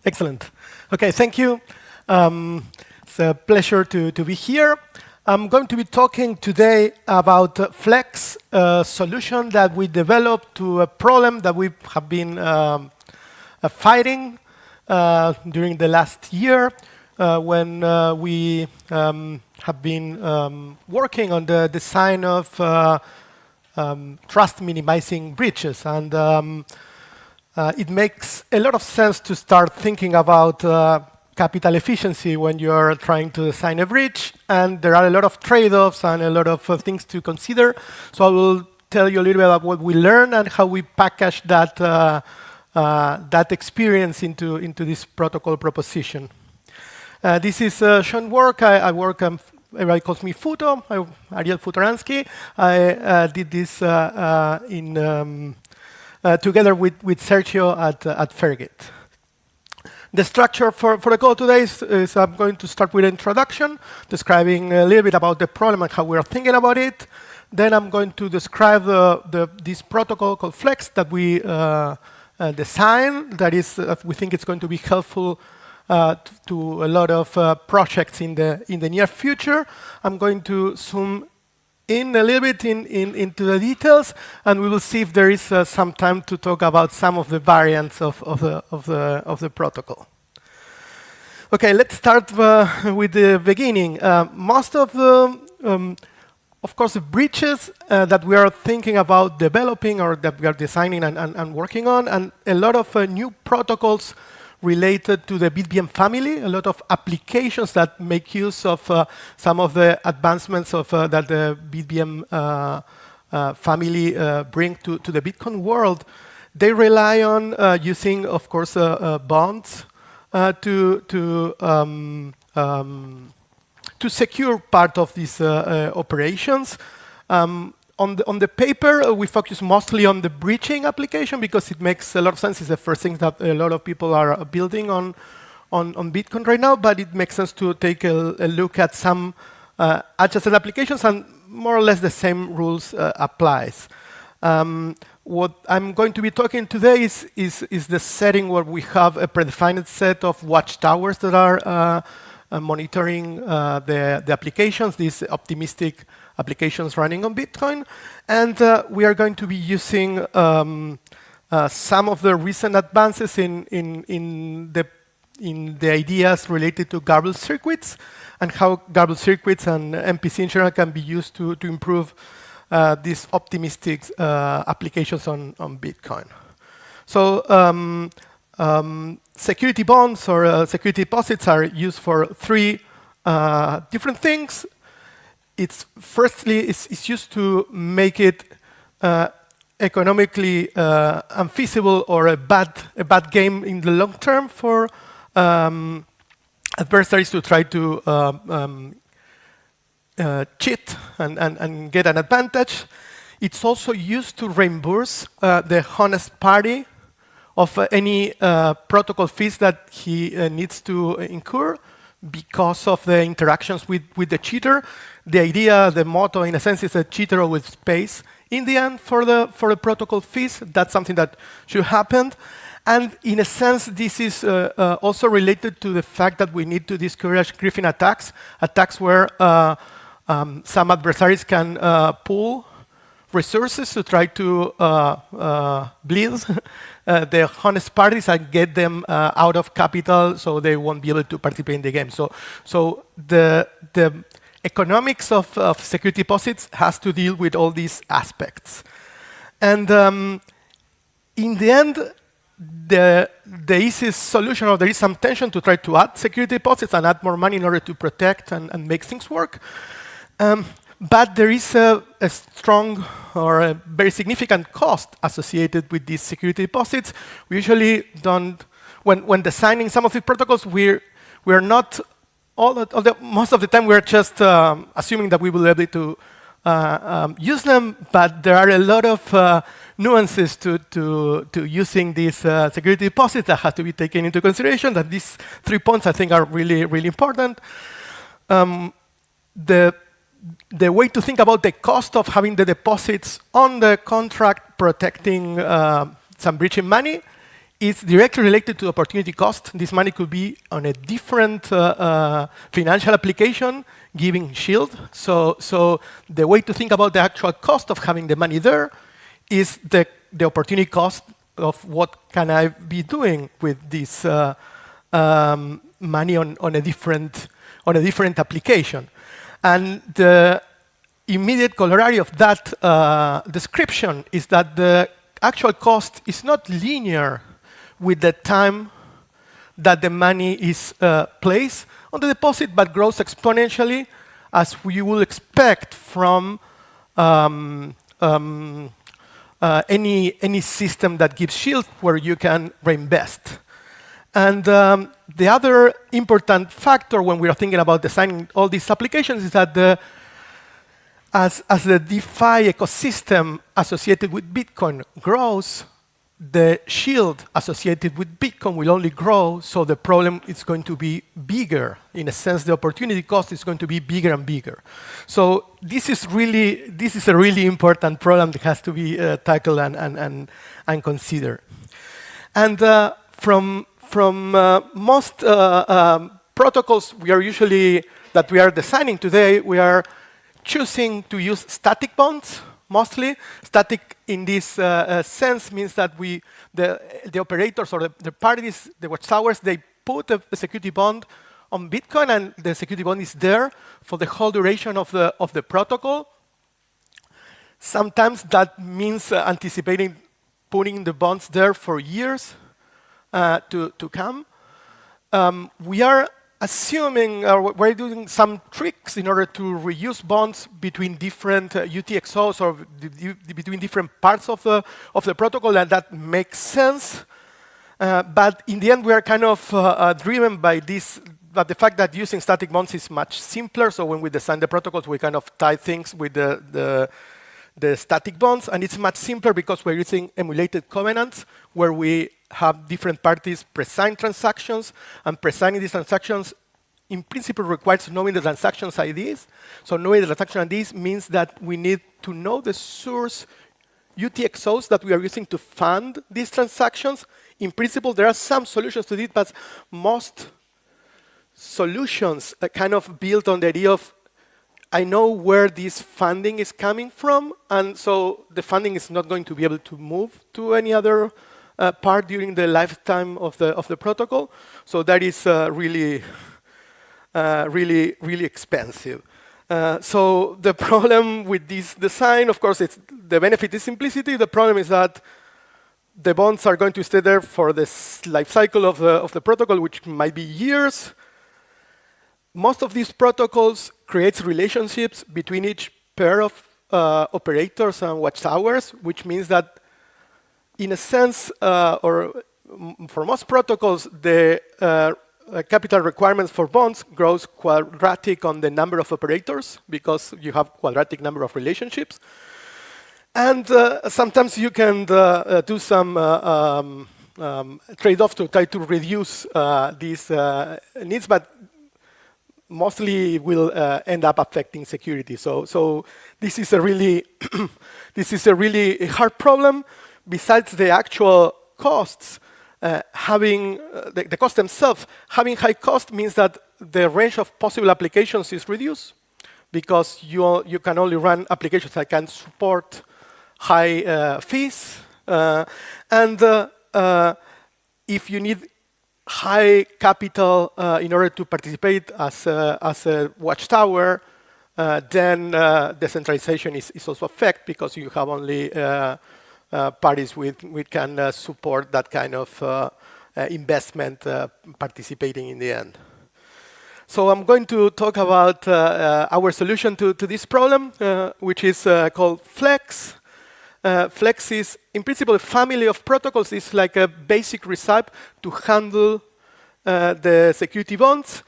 Excellent. OK, thank you. It's a pleasure to be here. I'm going to be talking today about Flex, a solution that we developed to a problem that we have been fighting during the last year when we have been working on the design of trust minimizing breaches. And it makes a lot of sense to start thinking about capital efficiency when you're trying to design a breach. And there are a lot of trade-offs and a lot of things to consider. So I will tell you a little bit about what we learned and how we package that, that experience into this protocol proposition. This is Sean's work. I work, everybody calls me Futo, Ariel Futoransky. I did this together with Sergio at Fergit. The structure for the call today is I'm going to start with an introduction, describing a little bit about the problem and how we are thinking about it. Then I'm going to describe this protocol called Flex that we designed. That is, we think it's going to be helpful to a lot of projects in the near future. I'm going to zoom in a little bit into the details, and we will see if there is some time to talk about some of the variants of the protocol. OK, let's start with the beginning. Most of the, of course, the breaches that we are thinking about developing or that we are designing and working on, and a lot of new protocols related to the BitBM family, a lot of applications that make use of some of the advancements of that the BitBM family bring to the Bitcoin world. They rely on using, of course, bonds to secure part of these operations. On the paper, we focus mostly on the breaching application because it makes a lot of sense. It's the first thing that a lot of people are building on Bitcoin right now. But it makes sense to take a look at some adjacent applications, and more or less the same rules applies. What I'm going to be talking today is the setting where we have a predefined set of watchtowers that are monitoring the applications, these optimistic applications running on Bitcoin. And we are going to be using some of the recent advances in the ideas related to garbled circuits and how garbled circuits and MPC in general can be used to improve these optimistic applications on Bitcoin. So security bonds or security deposits are used for three different things. It's used to make it economically unfeasible or a bad game in the long term for adversaries to try to cheat and get an advantage. It's also used to reimburse the honest party of any protocol fees that he needs to incur because of the interactions with the cheater. The idea, the motto, in a sense, is a cheater always pays in the end for the protocol fees. That's something that should happen. And in a sense, this is also related to the fact that we need to discourage griefing attacks, attacks where some adversaries can pool resources to try to bleed the honest parties and get them out of capital so they won't be able to participate in the game. So the economics of security deposits has to deal with all these aspects. And in the end, the easiest solution, or there is some tension to try to add security deposits and add more money in order to protect and make things work. But there is a strong or a very significant cost associated with these security deposits. We usually don't, when designing some of the protocols, we're not, most of the time we're just assuming that we will be able to use them, but there are a lot of nuances to using these security deposits that have to be taken into consideration. That these 3 points, I think, are really, really important. The way to think about the cost of having the deposits on the contract protecting some breaching money is directly related to opportunity cost. This money could be on a different financial application, giving shield. So the way to think about the actual cost of having the money there is the opportunity cost of what can I be doing with this money on a different application. And the immediate corollary of that description is that the actual cost is not linear with the time that the money is placed on the deposit, but grows exponentially, as we will expect from any system that gives shield where you can reinvest. And the other important factor when we are thinking about designing all these applications is that as the DeFi ecosystem associated with Bitcoin grows, the shield associated with Bitcoin will only grow, so the problem is going to be bigger. In a sense, the opportunity cost is going to be bigger and bigger. So this is a really important problem that has to be tackled and considered. And from most protocols we are designing today, we are choosing to use static bonds. Mostly static in this sense means that the operators or the parties, the watchtowers, they put a security bond on Bitcoin, and the security bond is there for the whole duration of the protocol. Sometimes that means anticipating putting the bonds there for years to come. We are assuming, we're doing some tricks in order to reuse bonds between different UTXOs or between different parts of the protocol, and that makes sense. But in the end, we are kind of driven by this, but the fact that using static bonds is much simpler. So when we design the protocols, we kind of tie things with the static bonds, and it's much simpler because we're using emulated covenants where we have different parties pre-sign transactions, and pre-signing these transactions in principle requires knowing the transactions IDs. So knowing the transaction IDs means that we need to know the source UTXOs that we are using to fund these transactions. In principle, there are some solutions to it, but most solutions are kind of built on the idea of I know where this funding is coming from, and so the funding is not going to be able to move to any other part during the lifetime of the protocol. So that is really expensive. So the problem with this design, of course, the benefit is simplicity. The problem is that the bonds are going to stay there for the life cycle of the protocol, which might be years. Most of these protocols creates relationships between each pair of operators and watchtowers, which means that in a sense, or for most protocols, the capital requirements for bonds grows quadratic on the number of operators because you have quadratic number of relationships. And sometimes you can do some trade-off to try to reduce these needs, but mostly will end up affecting security. So this is a really hard problem. Besides the actual costs, having the cost themselves, having high cost means that the range of possible applications is reduced because you can only run applications that can support high fees. And if you need high capital in order to participate as a watchtower, then decentralization is also affected because you have only parties which can support that kind of investment participating in the end. So I'm going to talk about our solution to this problem, which is called Flex. Flex is, in principle, a family of protocols. It's like a basic recipe to handle the security bonds.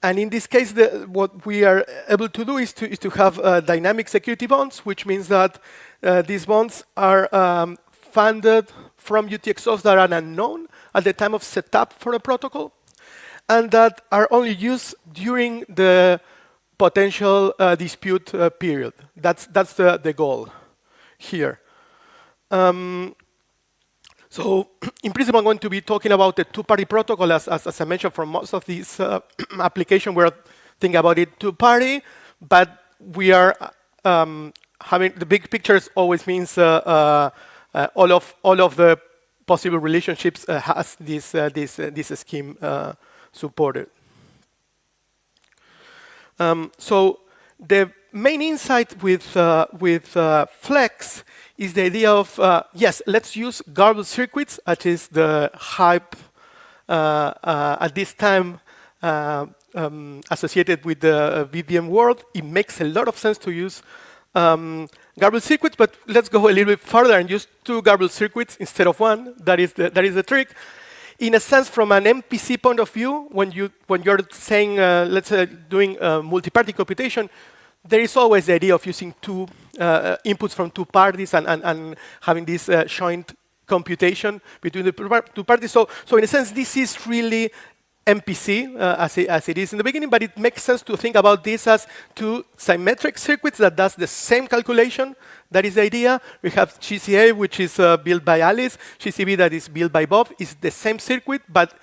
And in this case, what we are able to do is to have dynamic security bonds, which means that these bonds are funded from UTXOs that are unknown at the time of setup for a protocol, and that are only used during the potential dispute period. That's the goal here. So in principle, I'm going to be talking about the two-party protocol. As I mentioned, for most of these applications, we're thinking about it two-party, but we are having the big pictures always means all of the possible relationships has this scheme supported. So the main insight with Flex is the idea of, yes, let's use garbled circuits, which is the hype at this time associated with the BBM world. It makes a lot of sense to use garbled circuits, but let's go a little bit further and use two garbled circuits instead of one. That is the trick. In a sense, from an MPC point of view, when you're saying, let's say, doing multi-party computation, there is always the idea of using two inputs from two parties and having this joint computation between the two parties. So in a sense, this is really MPC as it is in the beginning, but it makes sense to think about this as two symmetric circuits that does the same calculation. That is the idea. We have GCA, which is built by Alice. GCB, that is built by Bob, is the same circuit, but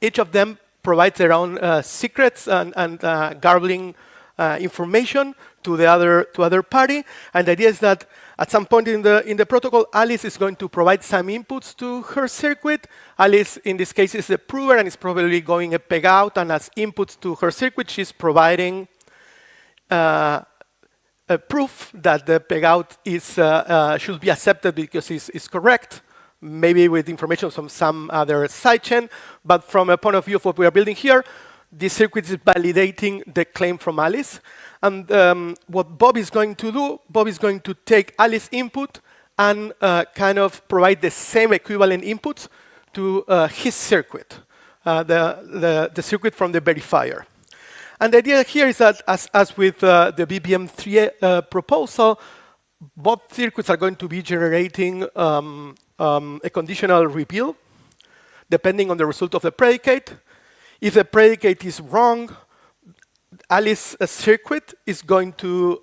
each of them provides their own secrets and garbling information to the other party. And the idea is that at some point in the protocol, Alice is going to provide some inputs to her circuit. Alice, in this case, is the prover and is probably going a peg out. And as inputs to her circuit, she's providing a proof that the peg out should be accepted because it's correct, maybe with information from some other sidechain. But from a point of view of what we are building here, this circuit is validating the claim from Alice. And what Bob is going to do, Bob is going to take Alice's input and kind of provide the same equivalent inputs to his circuit, the circuit from the verifier. And the idea here is that, as with the BBM3 proposal, both circuits are going to be generating a conditional reveal, depending on the result of the predicate. If the predicate is wrong, Alice's circuit is going to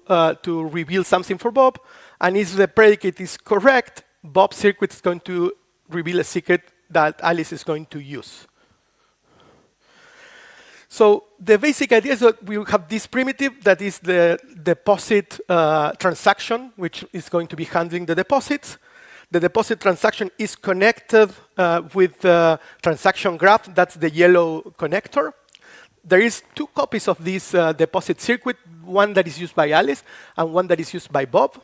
reveal something for Bob. And if the predicate is correct, Bob's circuit is going to reveal a secret that Alice is going to use. So the basic idea is that we have this primitive that is the deposit transaction, which is going to be handling the deposits. The deposit transaction is connected with the transaction graph. That's the yellow connector. There is two copies of this deposit circuit, one that is used by Alice and one that is used by Bob.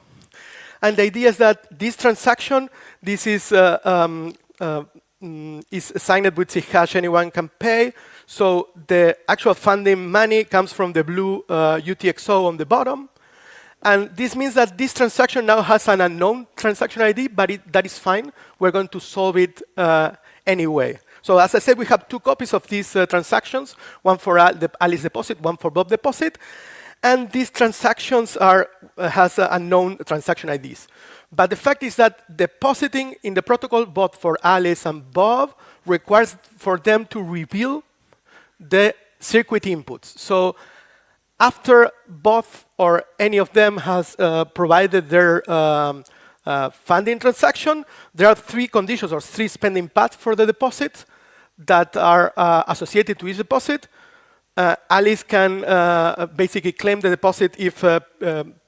And the idea is that this transaction, this is signed with the hash anyone can pay. So the actual funding money comes from the blue UTXO on the bottom. And this means that this transaction now has an unknown transaction ID, but that is fine. We're going to solve it anyway. So as I said, we have two copies of these transactions, one for the Alice deposit, one for Bob deposit. And these transactions has unknown transaction IDs. But the fact is that depositing in the protocol, both for Alice and Bob, requires for them to reveal the circuit inputs. So after both or any of them has provided their funding transaction, there are three conditions or three spending paths for the deposit that are associated to each deposit. Alice can basically claim the deposit if PA,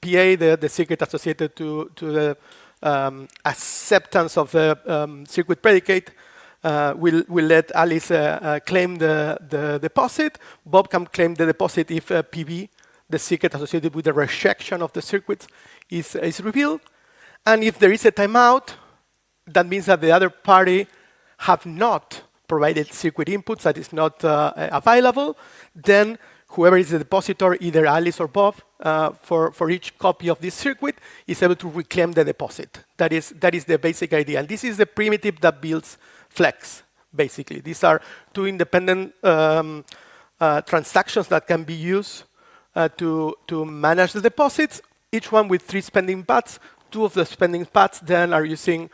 the secret associated to the acceptance of the circuit predicate, will let Alice claim the deposit. Bob can claim the deposit if PB, the secret associated with the rejection of the circuit, is revealed. And if there is a timeout, that means that the other party have not provided secret inputs that is not available. Then whoever is the depositor, either Alice or Bob, for each copy of this circuit, is able to reclaim the deposit. That is the basic idea. And this is the primitive that builds Flex, basically. These are two independent transactions that can be used to manage the deposits, each one with three spending paths. Two of the spending paths then are using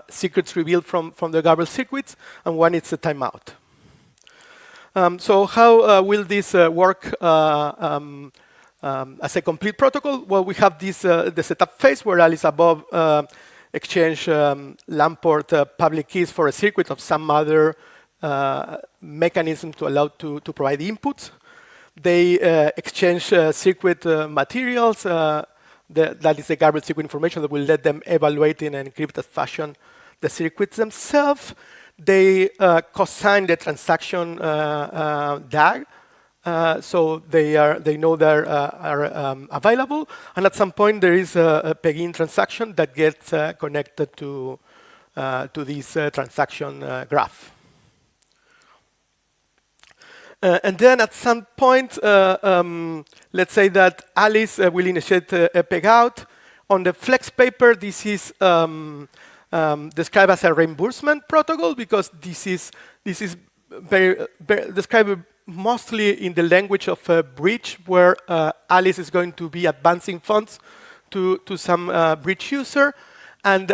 secrets revealed from the garbled circuits, and one is a timeout. So how will this work as a complete protocol? Well, we have this the setup phase where Alice above exchange Lamport public keys for a circuit of some other mechanism to allow to provide inputs. They exchange circuit materials. That is the garbage circuit information that will let them evaluate in an encrypted fashion the circuits themselves. They cosign the transaction DAG. So they know they are available, and at some point there is a peg-in transaction that gets connected to this transaction graph. And then at some point, let's say that Alice will initiate a peg out. On the flex paper, this is described as a reimbursement protocol because this is very described mostly in the language of a bridge where Alice is going to be advancing funds to some bridge user, and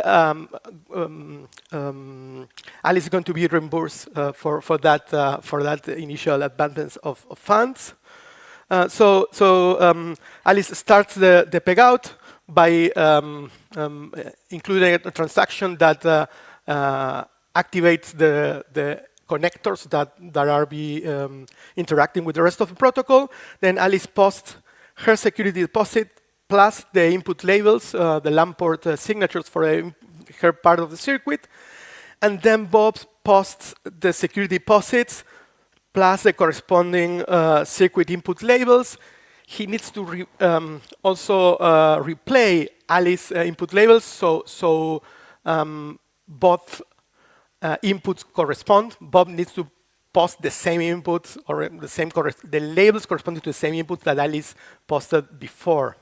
Alice is going to be reimbursed for that initial advance of funds. So Alice starts the peg out by including a transaction that activates the connectors that are interacting with the rest of the protocol. Then Alice posts her security deposit plus the input labels, the Lamport signatures for her part of the circuit. And then Bob posts the security deposits plus the corresponding circuit input labels. He needs to also replay Alice input labels, so both inputs correspond. Bob needs to post the same inputs or the labels corresponding to the same inputs that Alice posted before.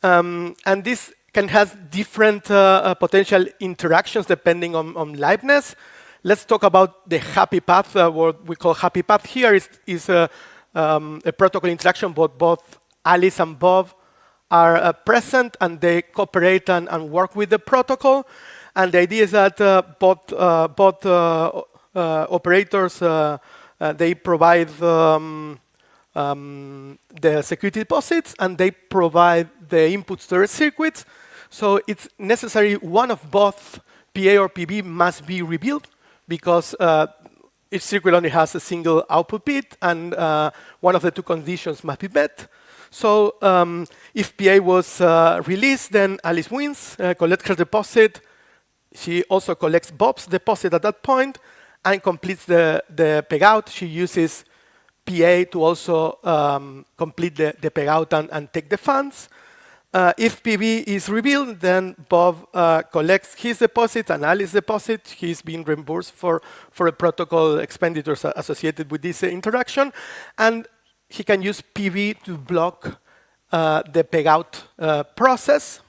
And this can have different potential interactions depending on liveness. Let's talk about the happy path. What we call happy path here is a protocol interaction, but both Alice and Bob are present and they cooperate and work with the protocol. And the idea is that both operators they provide the security deposits and they provide the inputs to the circuits. So it's necessary one of both PA or PB must be rebuilt because each circuit only has a single output bit, and one of the two conditions must be met. So if PA was released, then Alice wins, collects her deposit. She also collects Bob's deposit at that point and completes the peg out. She uses PA to also complete the peg out and take the funds. If PB is revealed, then Bob collects his deposit and Alice's deposit. He's being reimbursed for the protocol expenditures associated with this interaction. And he can use PB to block the peg out process.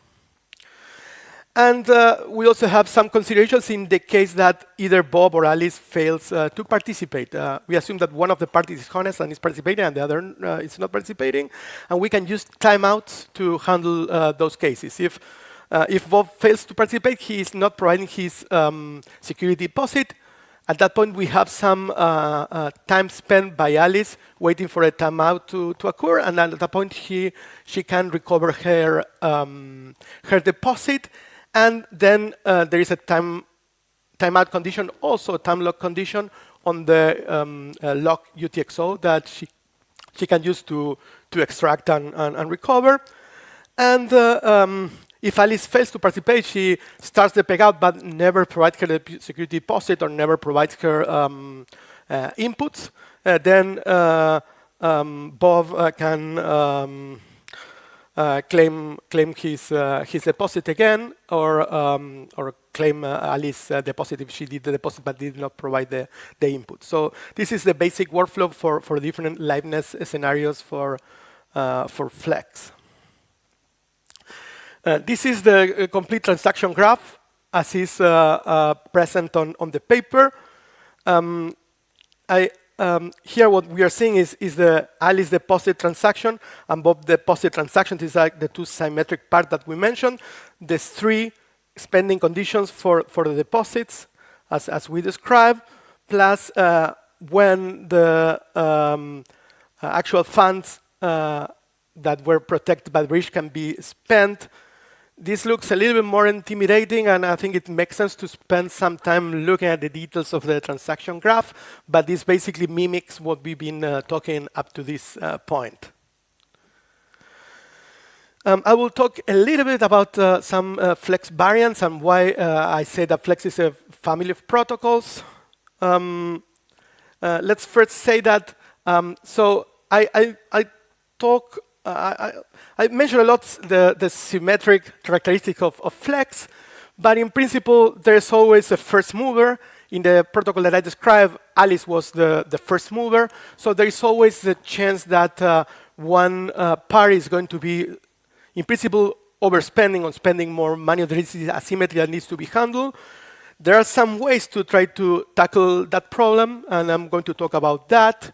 And we also have some considerations in the case that either Bob or Alice fails to participate. We assume that one of the parties is honest and is participating and the other is not participating. And we can use timeouts to handle those cases. If Bob fails to participate, he is not providing his security deposit. At that point, we have some time spent by Alice waiting for a timeout to occur. And at that point, she can recover her deposit. And then there is a timeout condition, also a time lock condition on the lock UTXO that she can use to extract and recover. And if Alice fails to participate, she starts the peg out but never provides her security deposit or never provides her inputs. Then Bob can claim his deposit again, or claim Alice's deposit if she did the deposit but did not provide the input. So this is the basic workflow for different liveness scenarios for Flex. This is the complete transaction graph as is present on the paper. Here what we are seeing is the Alice deposit transaction and Bob deposit transaction. These are the two symmetric parts that we mentioned. There's three spending conditions for the deposits as we described, plus when the actual funds that were protected by the bridge can be spent, This looks a little bit more intimidating, and I think it makes sense to spend some time looking at the details of the transaction graph, but this basically mimics what we've been talking up to this point. I will talk a little bit about some Flex variants and why I say that Flex is a family of protocols. Let's first say that, so I mention a lot the symmetric characteristic of Flex, but in principle, there's always a first mover. In the protocol that I described, Alice was the first mover, so there is always the chance that one party is going to be, in principle, overspending or spending more money. There is asymmetry that needs to be handled. There are some ways to try to tackle that problem, and I'm going to talk about that.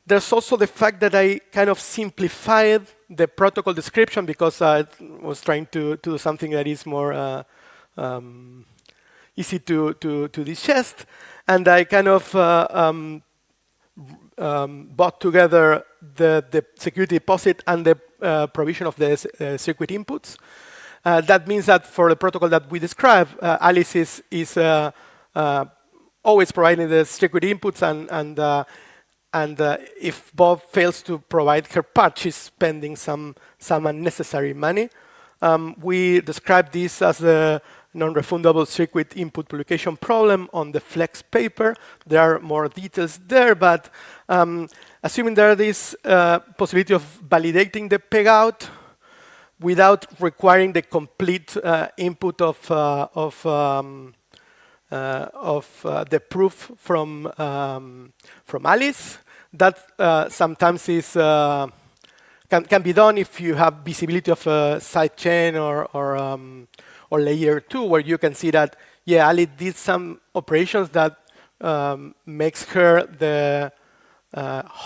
There's also the fact that I kind of simplified the protocol description because I was trying to do something that is more easy to digest, and I kind of brought together the security deposit and the provision of the circuit inputs. That means that for the protocol that we describe, Alice is always providing the circuit inputs, and if Bob fails to provide her part, she's spending some unnecessary money. We describe this as the non-refundable circuit input publication problem on the Flex paper. There are more details there, but assuming there is possibility of validating the payout without requiring the complete input of the proof from Alice, that sometimes is can be done if you have visibility of a sidechain or layer 2, where you can see that, yeah, Alice did some operations that makes her the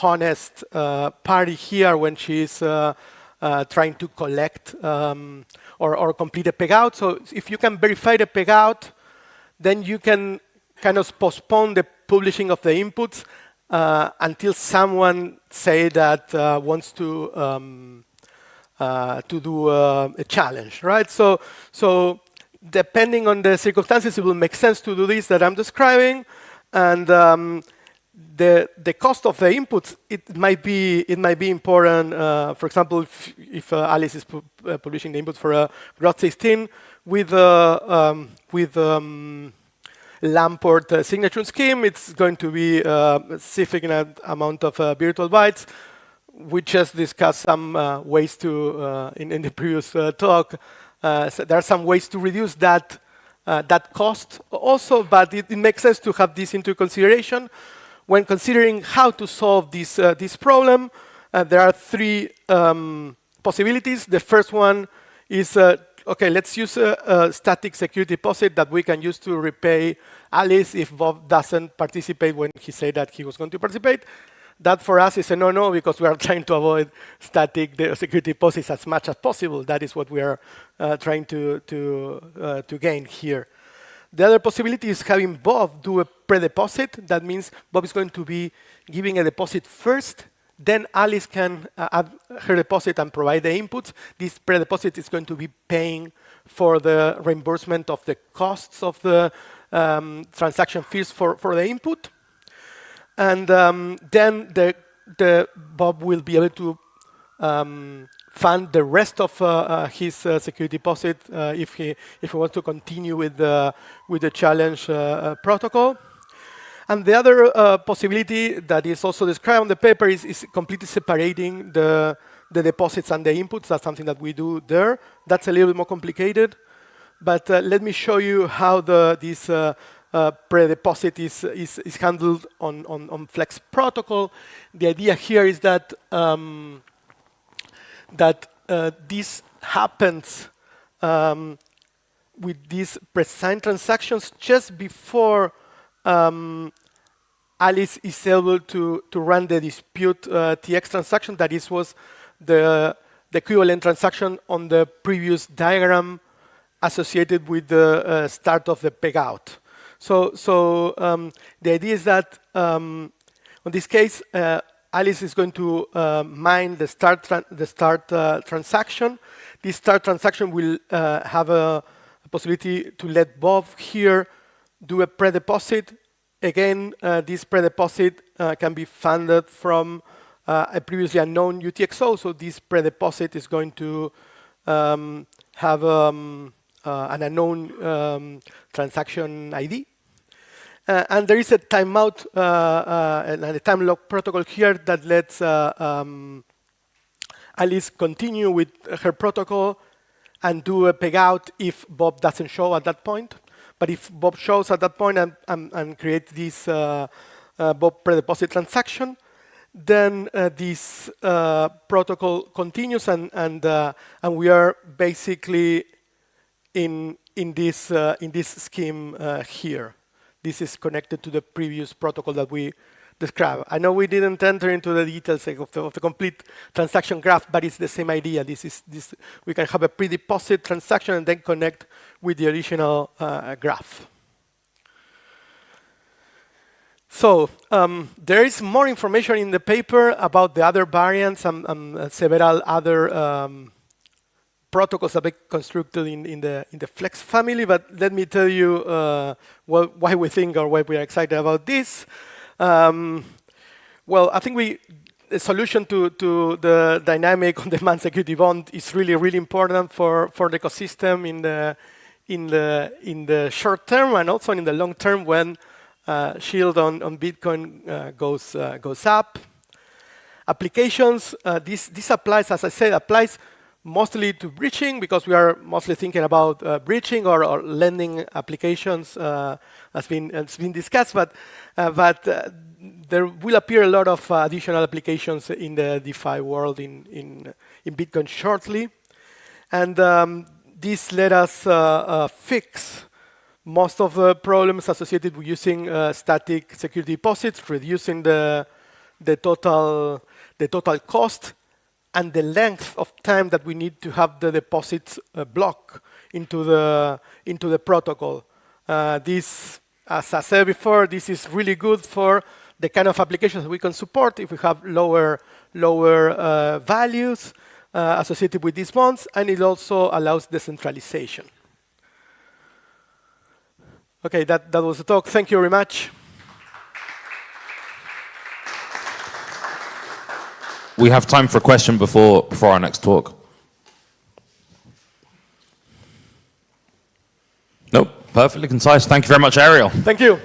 honest party here when she's trying to collect or complete a payout. So if you can verify the payout, then you can kind of postpone the publishing of the inputs until someone say that wants to do a challenge, right? So depending on the circumstances, it will make sense to do this that I'm describing, and the cost of the inputs, it might be important. For example, if Alice is publishing the inputs for a Grot 16 with Lamport signature scheme, it's going to be a significant amount of virtual bytes. We just discussed some ways to, in the previous talk, so there are some ways to reduce that cost also, but it makes sense to have this into consideration. When considering how to solve this problem, there are three possibilities. The first one is, okay, let's use a static security deposit that we can use to repay Alice if Bob doesn't participate when he said that he was going to participate. That for us is a no-no because we are trying to avoid static security deposits as much as possible. That is what we are trying to gain here. The other possibility is having Bob do a pre-deposit. That means Bob is going to be giving a deposit first, then Alice can add her deposit and provide the inputs. This pre-deposit is going to be paying for the reimbursement of the costs of the transaction fees for the input. And then the Bob will be able to fund the rest of his security deposit if he wants to continue with the challenge protocol. And the other possibility that is also described on the paper is completely separating the deposits and the inputs. That's something that we do there. That's a little bit more complicated. But let me show you how this pre-deposit is handled on Flex protocol. The idea here is that this happens with these pre-signed transactions just before Alice is able to run the dispute TX transaction. That was the equivalent transaction on the previous diagram associated with the start of the payout. So the idea is that in this case, Alice is going to mine the start transaction. this start transaction will have a possibility to let Bob here do a pre-deposit. Again, this pre-deposit can be funded from a previously unknown UTXO. So this pre-deposit is going to have an unknown transaction ID. And there is a timeout and a time lock protocol here that lets Alice continue with her protocol and do a peg out if Bob doesn't show at that point. But if Bob shows at that point and creates this Bob pre-deposit transaction, then this protocol continues, and we are basically in this scheme here. This is connected to the previous protocol that we described. I know we didn't enter into the details of the complete transaction graph, but it's the same idea. We can have a pre-deposit transaction and then connect with the original graph. So there is more information in the paper about the other variants and several other protocols that we constructed in the Flex family. But let me tell you why we think or why we are excited about this. Well, I think the solution to the dynamic on-demand security bond is really, really important for the ecosystem in the short term and also in the long term when yield on Bitcoin goes up. Applications, this applies, as I said, applies mostly to bridging because we are mostly thinking about bridging or lending applications as been discussed, but there will appear a lot of additional applications in the DeFi world in Bitcoin shortly. And this let us fix most of the problems associated with using static security deposits, reducing the total cost and the length of time that we need to have the deposits block into the protocol. This, as I said before, this is really good for the kind of applications that we can support if we have lower values associated with these bonds, and it also allows decentralization. Okay, that was the talk. Thank you very much. We have time for a question before our next talk. Nope, perfectly concise. Thank you very much, Ariel. Thank you.